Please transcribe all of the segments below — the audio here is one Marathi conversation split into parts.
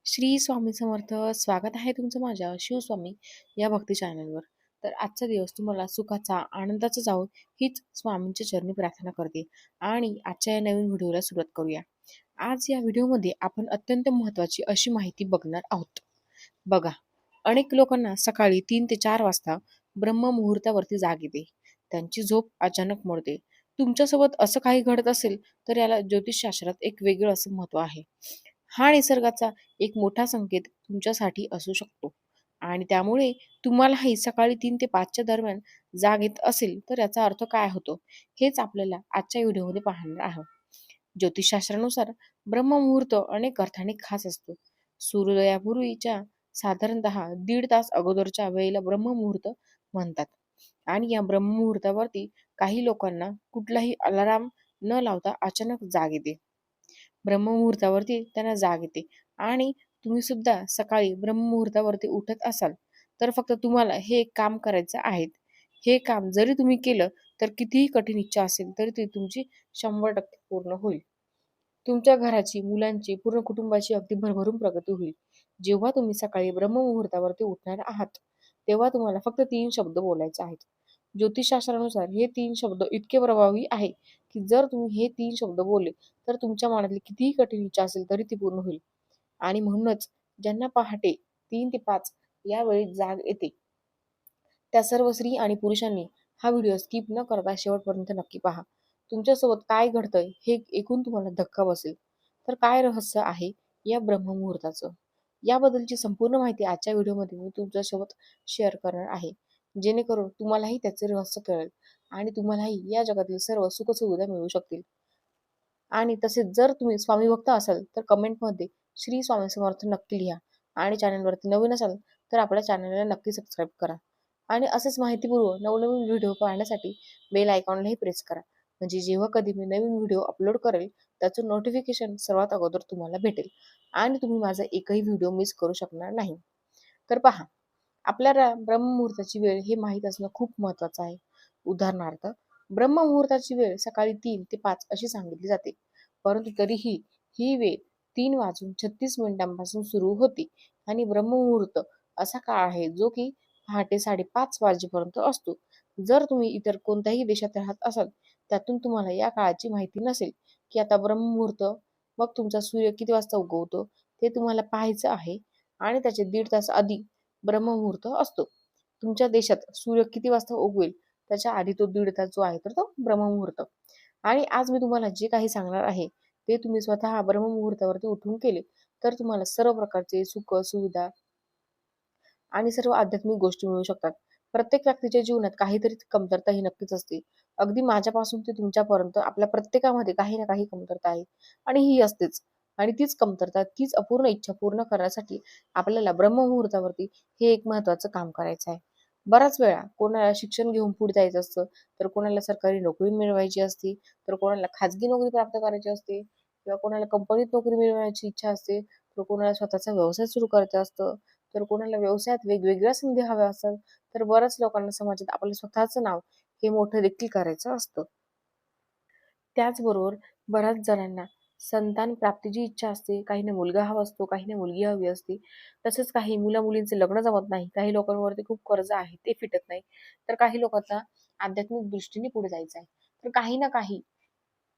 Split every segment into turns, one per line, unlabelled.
श्री स्वामी समर्थ. स्वागत आहे तुमचं माझ्या शिवस्वामी या भक्ती चॅनलवर. तर आजचा दिवस तुम्हाला सुखाचा, आनंदाचा जावो हीच स्वामींच्या चरणी प्रार्थना करते. आणि आजच्या या नवीन व्हिडिओला सुरुवात करूया. आज या व्हिडिओमध्ये आपण अत्यंत महत्त्वाची अशी माहिती बघणार आहोत. बघा, अनेक लोकांना सकाळी 3 ते 4 वाजता ब्रह्ममुहूर्तावरती जाग येते. त्यांची झोप अचानक मोडते. तुमच्यासोबत असं काही घडत असेल तर याला ज्योतिषशास्त्रात एक वेगळं असं महत्त्व आहे. हा निसर्गाचा एक मोठा संकेत तुमच्यासाठी असू शकतो. आणि त्यामुळे तुम्हालाही सकाळी 3 ते 5च्या दरम्यान जाग येत असेल तर याचा अर्थ काय होतो, हेच आपल्याला आजच्या व्हिडिओमध्ये पाहणार आहोत. ज्योतिषशास्त्रानुसार ब्रह्ममुहूर्त अनेक अर्थाने खास असतो. सूर्योदयापूर्वीच्या साधारणतः 1.5 तास अगोदरच्या वेळेला ब्रह्ममुहूर्त म्हणतात. आणि या ब्रह्ममुहूर्तावरती काही लोकांना कुठलाही अलाराम न लावता अचानक जाग येते. ब्रह्ममुहूर्तावरती त्यांना जाग येते आणि तुम्ही सुद्धा सकाळी ब्रह्ममुहूर्तावरती उठत असाल तर फक्त तुम्हाला हे एक काम करायचं आहे. हे काम जरी तुम्ही केलं तर कितीही कठीण इच्छा असेल तरी ती तुमची 100% पूर्ण होईल. तुमच्या घराची, मुलांची, पूर्ण कुटुंबाची अगदी भरभरून प्रगती होईल. जेव्हा तुम्ही सकाळी ब्रह्ममुहूर्तावरती उठणार आहात, तेव्हा तुम्हाला फक्त 3 शब्द बोलायचे आहेत. ज्योतिषशास्त्रानुसार हे 3 शब्द इतके प्रभावी आहे, की जर तुम्ही हे 3 शब्द बोलले, तर तुमच्या मनातली कितीही कठीण इच्छा असेल तरी ती पूर्ण होईल. आणि म्हणूनच ज्यांना पहाटे 3 ते 5 या वेळी जाग येते, त्या सर्व स्त्री आणि पुरुषांनी हा व्हिडिओ स्किप न करता शेवटपर्यंत नक्की पहा. तुमच्यासोबत काय घडतंय हे ऐकून तुम्हाला धक्का बसेल. तर काय रहस्य आहे या ब्रह्ममुहूर्ताचं? याबद्दलची संपूर्ण माहिती आजच्या व्हिडिओमध्ये मी तुमच्यासोबत शेअर करणार आहे. जेणेकरून तुम्हालाही त्याचे रहस्य कळेल आणि तुम्हालाही या जगातील सर्व सुखसुविधा मिळू शकतील. आणि तसेच जर तुम्ही स्वामी भक्त असाल तर कमेंटमध्ये श्री स्वामी समर्थ नक्की लिहा. आणि चॅनलवरती नवीन असाल तर आपल्या चॅनलला नक्की सबस्क्राईब करा. आणि असेच माहितीपूर्व नवनवीन व्हिडिओ पाहण्यासाठी बेल आयकॉनलाही प्रेस करा. म्हणजे जेव्हा कधी मी नवीन व्हिडिओ अपलोड करेल त्याचं नोटिफिकेशन सर्वात अगोदर तुम्हाला भेटेल आणि तुम्ही माझा एकही व्हिडिओ मिस करू शकणार नाही. तर पहा, आपल्याला ब्रह्ममुहूर्ताची वेळ हे माहीत असणं खूप महत्त्वाचं आहे. उदाहरणार्थ, ब्रह्ममुहूर्ताची वेळ सकाळी 3 ते 5 अशी सांगितली जाते. परंतु तरीही ही वेळ 3 वाजून 36 मिनिटांपासून सुरू होते आणि ब्रह्ममुहूर्त असा काळ आहे जो की पहाटे 5:30 वाजेपर्यंत असतो. जर तुम्ही इतर कोणत्याही देशात राहत असाल, त्यातून तुम्हाला या काळाची माहिती नसेल, की आता ब्रह्ममुहूर्त, मग तुमचा सूर्य किती वाजता उगवतो ते तुम्हाला पाहायचं आहे आणि त्याचे 1.5 तास आधी ब्रह्ममुहूर्त असतो. तुमच्या देशात सूर्य किती वाजता उगवेल त्याच्या आधी तो 1.5 तास जो आहे तर तो ब्रह्ममुहूर्त. आणि आज मी तुम्हाला जे काही सांगणार आहे ते तुम्ही स्वतः ब्रह्ममुहूर्तावरती उठून केले तर तुम्हाला सर्व प्रकारचे सुख, सुविधा आणि सर्व आध्यात्मिक गोष्टी मिळू शकतात. प्रत्येक व्यक्तीच्या जीवनात काहीतरी कमतरता ही नक्कीच असते. अगदी माझ्यापासून ते तुमच्यापर्यंत आपल्या प्रत्येकामध्ये काही ना काही कमतरता आहे आणि ही असतेच. आणि तीच कमतरता, तीच अपूर्ण इच्छा पूर्ण करण्यासाठी आपल्याला ब्रह्ममुहूर्तावरती हे एक महत्त्वाचं काम करायचं आहे. बऱ्याच वेळा कोणाला शिक्षण घेऊन पुढे जायचं असतं, तर कोणाला सरकारी नोकरी मिळवायची असते, तर कोणाला खाजगी नोकरी प्राप्त करायची असते किंवा कोणाला कंपनीत नोकरी मिळवायची इच्छा असते, तर कोणाला स्वतःचा व्यवसाय सुरू करायचा असतं, तर कोणाला व्यवसायात वेगवेगळ्या संधी हव्या असतात, तर बऱ्याच लोकांना समाजात आपलं स्वतःचं नाव हे मोठं देखील करायचं असतं. त्याचबरोबर बऱ्याच जणांना संतान प्राप्तीची इच्छा असते. काहींना मुलगा हवा असतो, काहींना मुलगी हवी असते. तसंच काही मुला-मुलींचे लग्न जमत नाही. काही लोकांवरती खूप कर्ज आहे, ते फिटत नाही. तर काही लोकांना आध्यात्मिक दृष्टीने पुढे जायचं आहे. तर काही ना काही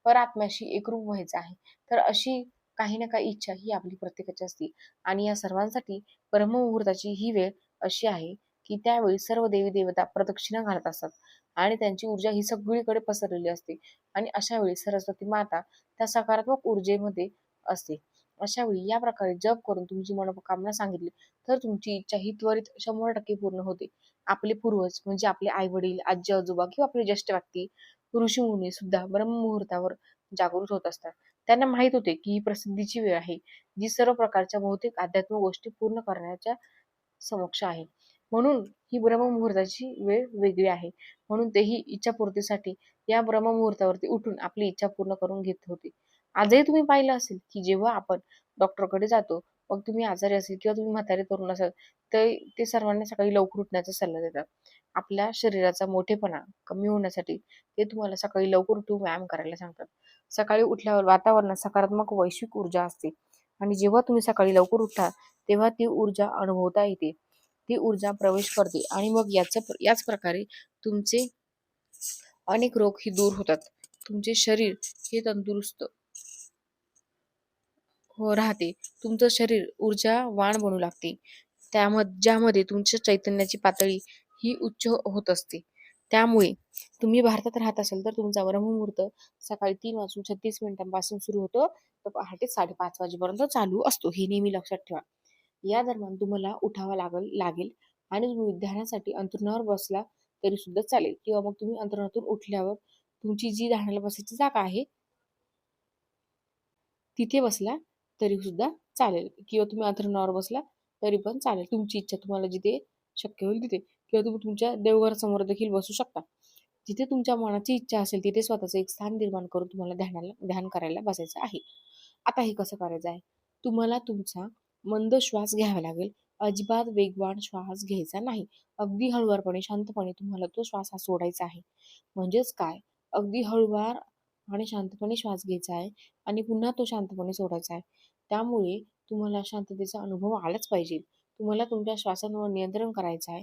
परआत्म्याशी एकरूप व्हायचं आहे. तर अशी काही ना काही इच्छा ही आपली प्रत्येकाची असते. आणि या सर्वांसाठी ब्रह्ममुहूर्ताची ही वेळ अशी आहे, की त्यावेळी सर्व देवी-देवता प्रदक्षिणा घालत असतात आणि त्यांची ऊर्जा ही सगळीकडे पसरलेली असते. आणि अशा वेळी सरस्वती माता त्या सकारात्मक ऊर्जेमध्ये असते. अशा वेळी या प्रकारे जप करून तुमची मनोकामना सांगितली तर तुमची इच्छा ही त्वरित 100% पूर्ण होते. आपले पूर्वज म्हणजे आपले आई-वडील, आजी-आजोबा किंवा आपले ज्येष्ठ व्यक्ती, ऋषीमुनी सुद्धा ब्रह्ममुहूर्तावर जागृत होत असतात. त्यांना माहीत होते की ही प्रसिद्धीची वेळ आहे, जी सर्व प्रकारच्या बहुतेक आध्यात्मिक गोष्टी पूर्ण करण्याच्या समक्ष आहे. म्हणून ही ब्रह्ममुहूर्ताची वेळ वेगळी आहे. म्हणून तेही इच्छापूर्तीसाठी या ब्रह्ममुहूर्तावरती उठून आपली इच्छा पूर्ण करून घेत होते. आजही तुम्ही पाहिलं असेल, की जेव्हा आपण डॉक्टरकडे जातो, मग तुम्ही आजारी असेल किंवा तुम्ही म्हातारे तरुण असाल, तर ते सर्वांना सकाळी लवकर उठण्याचा सल्ला देतात. आपल्या शरीराचा मोठेपणा कमी होण्यासाठी ते तुम्हाला सकाळी लवकर उठून व्यायाम करायला सांगतात. सकाळी उठल्यावर वातावरणात सकारात्मक वैश्विक ऊर्जा असते आणि जेव्हा तुम्ही सकाळी लवकर उठता तेव्हा ती ऊर्जा अनुभवता येते, ती ऊर्जा प्रवेश करते आणि मग याच प्रकारे तुमचे अनेक रोग ही दूर होतात. तुमचे शरीर हे तंदुरुस्त हो राहते. तुमचं शरीर ऊर्जावान बनू लागते. ज्यामध्ये तुमच्या चैतन्याची पातळी ही उच्च होत असते. त्यामुळे तुम्ही भारतात राहत असाल तर तुमचा ब्रह्ममुहूर्त सकाळी 3:36 सुरू होतो, तर पहाटे 5:30 वाजेपर्यंत चालू असतो. हे नेहमी लक्षात ठेवा. या दरम्यान तुम्हाला उठावं लागेल आणि तुम्ही ध्यानासाठी अंथरुणावर बसला तरी सुद्धा चालेल, किंवा मग तुम्ही अंथरुणातून उठल्यावर तुमची जी ध्यानाला बसायची जागा आहे तिथे बसला तरी सुद्धा चालेल, किंवा तुम्ही अंथरुणावर बसला तरी पण चालेल. तुमची इच्छा, तुम्हाला जिथे शक्य होईल तिथे, किंवा तुम्ही तुमच्या देवघरासमोर देखील बसू शकता. जिथे तुमच्या मनाची इच्छा असेल तिथे स्वतःचं एक स्थान निर्माण करून तुम्हाला ध्यान करायला बसायचं आहे. आता हे कसं करायचं आहे? तुम्हाला तुमचा मंद श्वास घ्यावा लागेल. अजिबात वेगवान श्वास घ्यायचा नाही. अगदी हळुवारपणे, शांतपणे तुम्हाला तो श्वास हा सोडायचा आहे. म्हणजेच काय? अगदी हळुवार आणि शांतपणे श्वास घ्यायचा आहे आणि पुन्हा तो शांतपणे सोडायचा आहे. त्यामुळे तुम्हाला शांततेचा अनुभव आलाच पाहिजे. तुम्हाला तुमच्या श्वासांवर नियंत्रण करायचं आहे.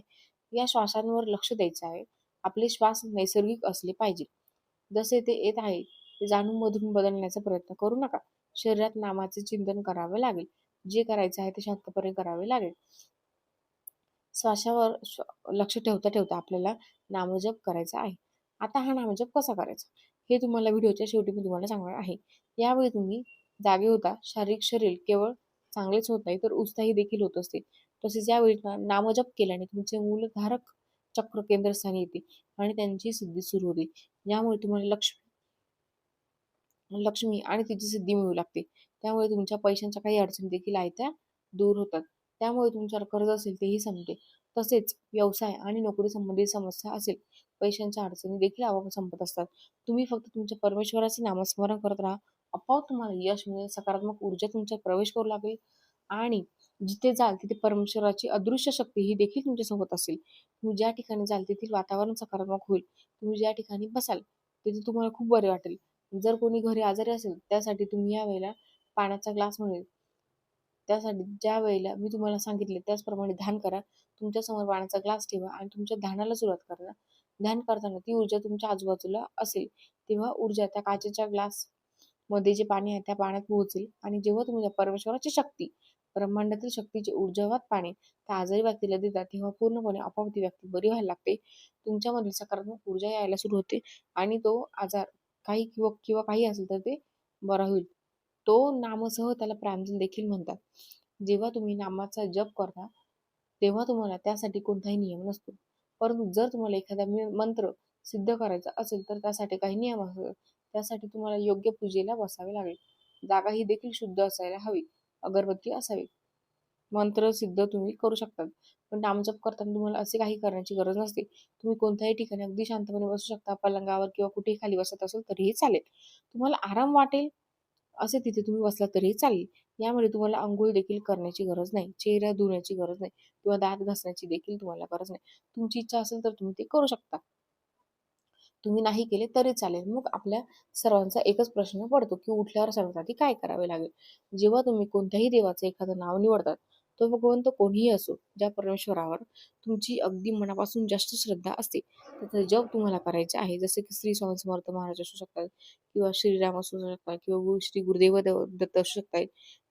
या श्वासांवर लक्ष द्यायचं आहे. आपले श्वास नैसर्गिक असले पाहिजे. जसे ते येत आहे ते जाणून-मधून बदलण्याचा प्रयत्न करू नका. शरीरात नामाचे चिंतन करावे लागेल. जे करायचं आहे ते शांतपणे करावे लागेल. श्वासावर लक्ष ठेवता ठेवता आपल्याला नामजप करायचा आहे. आता हा नामजप कसा करायचा हे तुम्हाला व्हिडिओच्या शेवटी मी तुम्हाला सांगणार आहे. यावेळी तुम्ही जागे होता. शारीरिक शरीर केवळ चांगलेच होत नाही तर उत्साही देखील होत असते. तसेच यावेळी नामजप केल्याने तुमचे मूलधारक चक्र केंद्रस्थानी येते आणि त्यांची सिद्धी सुरू होते. यामुळे तुम्हाला लक्ष्मी आणि तिची सिद्धी मिळू लागते. त्यामुळे तुमच्या पैशांच्या काही अडचणी देखील आहेत त्या दूर होतात. त्यामुळे तुमच्यावर कर्ज असेल तेही संपते. तसेच व्यवसाय आणि नोकरी संबंधित समस्या असेल, पैशांच्या अडचणी देखील आपोआप संपत असतात. तुम्ही फक्त तुमच्या परमेश्वराचे नामस्मरण करत राहा. आपोआप तुम्हाला यश मिळेल, सकारात्मक ऊर्जा तुमच्यात प्रवेश करू लागेल आणि जिथे जाल तिथे परमेश्वराची अदृश्य शक्ती ही देखील तुमच्यासोबत असेल. तुम्ही ज्या ठिकाणी जाल तेथील वातावरण सकारात्मक होईल. तुम्ही ज्या ठिकाणी बसाल तिथे तुम्हाला खूप बरे वाटेल. जर कोणी घरी आजारी असेल त्यासाठी तुम्ही यावेळेला पाण्याचा ग्लास मिळेल. त्यासाठी ज्या वेळेला मी तुम्हाला सांगितले त्याचप्रमाणे ध्यान करा. तुमच्यासमोर पाण्याचा ग्लास ठेवा आणि तुमच्या ध्यानाला सुरुवात करा. ध्यान करताना ती ऊर्जा तुमच्या आजूबाजूला असेल, तेव्हा ऊर्जा त्या काचेच्या ग्लासमध्ये जे पाणी आहे त्या पाण्यात पोहोचेल आणि जेव्हा तुम्ही त्या परमेश्वराची शक्ती, ब्रह्मांडातील शक्तीचे ऊर्जावात पाणी त्या आजारी व्यक्तीला देतात, तेव्हा पूर्णपणे आपोआप ती व्यक्ती बरी व्हायला लागते. तुमच्यामधील सकारात्मक ऊर्जा यायला सुरू होते आणि तो आजार काही किंवा काही असेल तर ते बरा होईल. तो नामसह त्याला प्रांजल देखील म्हणतात. जेव्हा तुम्ही नामाचा जप करता तेव्हा तुम्हाला त्यासाठी कोणताही नियम नसतो. परंतु जर तुम्हाला एखादा मंत्र सिद्ध करायचा असेल तर त्यासाठी काही नियम असतात. त्यासाठी तुम्हाला योग्य पूजेला बसावे लागेल. जागा ही देखील शुद्ध असायला हवी. अगरबत्ती असावी. मंत्र सिद्ध तुम्ही करू शकता. पण नामजप करताना तुम्हाला असे काही करण्याची गरज नसते. तुम्ही कोणत्याही ठिकाणी अगदी शांतपणे बसू शकता. पलंगावर किंवा कुठेही खाली बसत असाल तरीही चालेल. तुम्हाला आराम वाटेल असे तिथे तुम्ही बसला तरीही चालेल. यामुळे तुम्हाला अंघोळ देखील करण्याची गरज नाही. चेहरा धुण्याची गरज नाही किंवा दात घासण्याची देखील तुम्हाला गरज नाही. तुमची इच्छा असेल तर तुम्ही ते करू शकता. तुम्ही नाही केले तरी चालेल. मग आपल्या सर्वांचा एकच प्रश्न पडतो की उठल्यावर सर्वात आधी काय करावे लागेल? जेव्हा तुम्ही कोणत्याही देवाचं एखादं नाव निवडतात, तो भगवंत कोणीही असो, ज्या परमेश्वरावर तुमची अगदी मनापासून जास्त श्रद्धा असते, त्याचं जप तुम्हाला करायचे आहे. जसे की श्री स्वामी समर्थ महाराज असू शकतात किंवा श्रीराम असू शकतात किंवा श्री गुरुदेव दत्त असू शकतात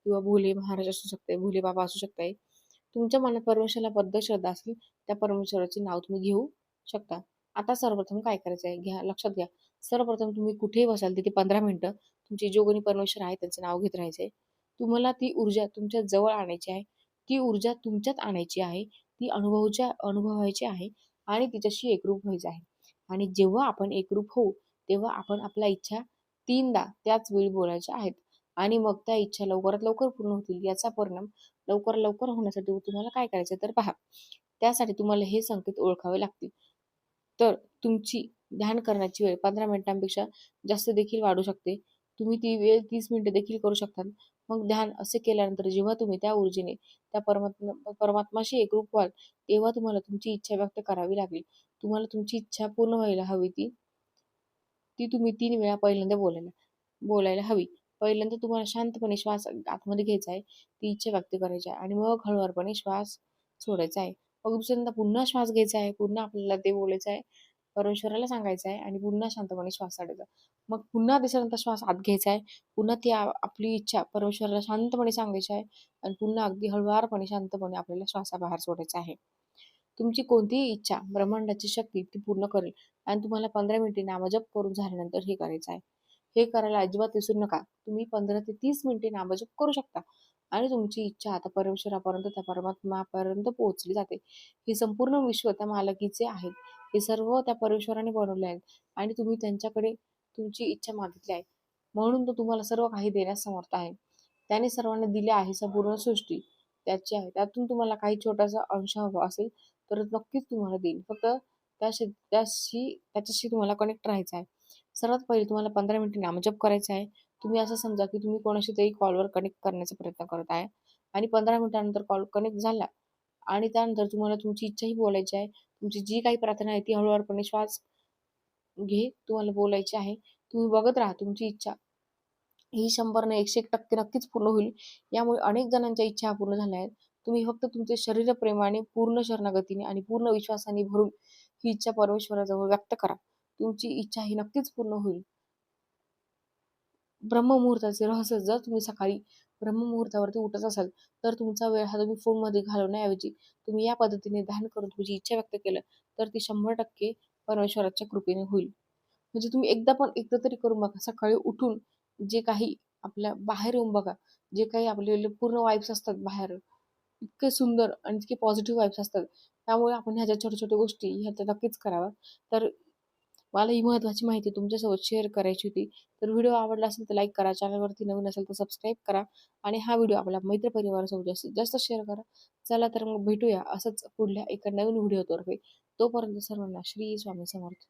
किंवा भोले महाराज असू शकते, भोले बाबा असू शकतात. तुमच्या मनात परमेश्वराबद्दल श्रद्धा असेल, त्या परमेश्वराचे नाव तुम्ही घेऊ शकता. आता सर्वप्रथम काय करायचं आहे लक्षात घ्या. सर्वप्रथम तुम्ही कुठेही बसाल तिथे 15 मिनिटं तुमचे जो कोणी परमेश्वर आहे त्यांचं नाव घेत राहायचंय. तुम्हाला ती ऊर्जा तुमच्या जवळ आणायची आहे. ती ऊर्जा तुमच्यात आणायची आहे. ती अनुभवायची आहे आणि तिच्याशी एकरूप व्हायचं आहे. आणि जेव्हा आपण एकरूप होऊ तेव्हा आपण आपल्या इच्छा 3दा त्याच वेळी बोलायच्या आहेत आणि मग त्या इच्छा लवकरात लवकर पूर्ण होतील. याचा परिणाम लवकर होण्यासाठी तुम्हाला काय करायचं तर पहा. त्यासाठी तुम्हाला हे संकेत ओळखावे लागतील. तर तुमची ध्यान करण्याची वेळ 15 मिनिटांपेक्षा जास्त देखील वाढू शकते. तुम्ही ती वेळ 30 मिनिटं देखील करू शकता. मग ध्यान असे केल्यानंतर जेव्हा तुम्ही त्या ऊर्जेने त्या परमात्माशी एकरूप व्हाल, तेव्हा तुम्हाला तुमची इच्छा व्यक्त करावी लागेल. तुम्हाला तुमची इच्छा पूर्ण व्हायला हवी ती ती तुम्ही 3 वेळा पहिल्यांदा बोलायला हवी. पहिल्यांदा तुम्हाला शांतपणे श्वास आतमध्ये घ्यायचा आहे, ती इच्छा व्यक्त करायची आहे आणि मग हळूवारपणे श्वास सोडायचा आहे. मग दुसऱ्यांदा पुन्हा श्वास घ्यायचा आहे, पुन्हा आपल्याला ते बोलायचं आहे, परमेश्वराला सांगायचं आहे आणि पुन्हा शांतपणे श्वास सोडायचा. मग पुन्हा तिसऱ्यांदा श्वास आत घ्यायचा आहे, पुन्हा ती आपली इच्छा परमेश्वराला शांतपणे सांगायची आहे आणि पुन्हा अगदी हळुवारपणे शांतपणे आपल्याला श्वासाबाहेर सोडायचा आहे. तुमची कोणतीही इच्छा ब्रह्मांडाची शक्ती ती पूर्ण करेल आणि तुम्हाला 15 मिनिटे नामजप करून झाल्यानंतर हे करायचं आहे. हे करायला अजिबात विसरू नका. तुम्ही 15 ते 30 मिनिटे नामजप करू शकता आणि तुमची इच्छा आता परमेश्वरापर्यंत, त्या परमात्म्यापर्यंत पोहोचली जाते. हे संपूर्ण विश्व त्या मालकीचे आहेत. हे सर्व त्या परमेश्वराने बनवले आहेत आणि तुम्ही त्यांच्याकडे तुमची इच्छा मागितली आहे. म्हणून तो तुम्हाला सर्व काही देण्यास समर्थ आहे. त्याने सर्वांना दिले आहे. संपूर्ण सृष्टी त्याची आहे. त्यातून तुम्हाला काही छोटासा अंश हवा असेल तर नक्कीच तुम्हाला देईल. फक्त त्याच्याशी तुम्हाला कनेक्ट राहायचं आहे. सर्वात पहिले तुम्हाला 15 मिनिटे नामजप करायचा आहे. तुम्ही असं समजा की तुम्ही कोणाशी तरी कॉलवर कनेक्ट करण्याचा प्रयत्न करत आहे आणि 15 मिनिटानंतर कॉल कनेक्ट झाला आणि त्यानंतर तुम्हाला तुमची इच्छाही बोलायची आहे. तुमची जी काही प्रार्थना आहे ती हळूवारपणे श्वास तुम्हाला बोलायची आहे. तुम्ही बघत राहा तुमची इच्छा ही 100 नाही 101% नक्कीच पूर्ण होईल. यामुळे अनेक जणांच्या इच्छा पूर्ण झाल्या आहेत. तुम्ही फक्त तुमचे शरीर प्रेमाने, पूर्ण शरणागतीने आणि पूर्ण विश्वासाने भरून ही इच्छा परमेश्वराजवळ व्यक्त करा. तुमची इच्छा ही नक्कीच पूर्ण होईल. ब्रह्ममुहूर्ताचे रहस्य जर तुम्ही सकाळी ब्रह्ममुहूर्तावरती उठत असाल, तर तुमचा वेळ हा तुम्ही फोनमध्ये घालवण्याऐवजी तुम्ही या पद्धतीने ध्यान करून तुमची इच्छा व्यक्त केलं, तर ती 100% परमेश्वराच्या कृपेने होईल. म्हणजे तुम्ही एकदा तरी करून बघा. सकाळी उठून जे काही आपल्या बाहेर येऊन बघा. जे काही आपले पूर्ण वाइब्स असतात बाहेर, इतके सुंदर आणि इतके पॉझिटिव्ह वाइब्स असतात. त्यामुळे आपण ह्या ज्या छोट्या-छोट्या गोष्टी ह्या तर नक्कीच कराव्या. तर मला ही महत्त्वाची माहिती तुमच्यासोबत शेअर करायची होती. तर व्हिडिओ आवडला असेल तर लाईक करा. चॅनलवरती नवीन असेल तर सबस्क्राईब करा आणि हा व्हिडिओ आपल्या मित्रपरिवारासोबत जास्तीत जास्त शेअर करा. चला तर मग भेटूया असंच पुढल्या एका नवीन व्हिडिओतर्फे. तोपर्यंत सर्वांना श्री स्वामी समर्थ.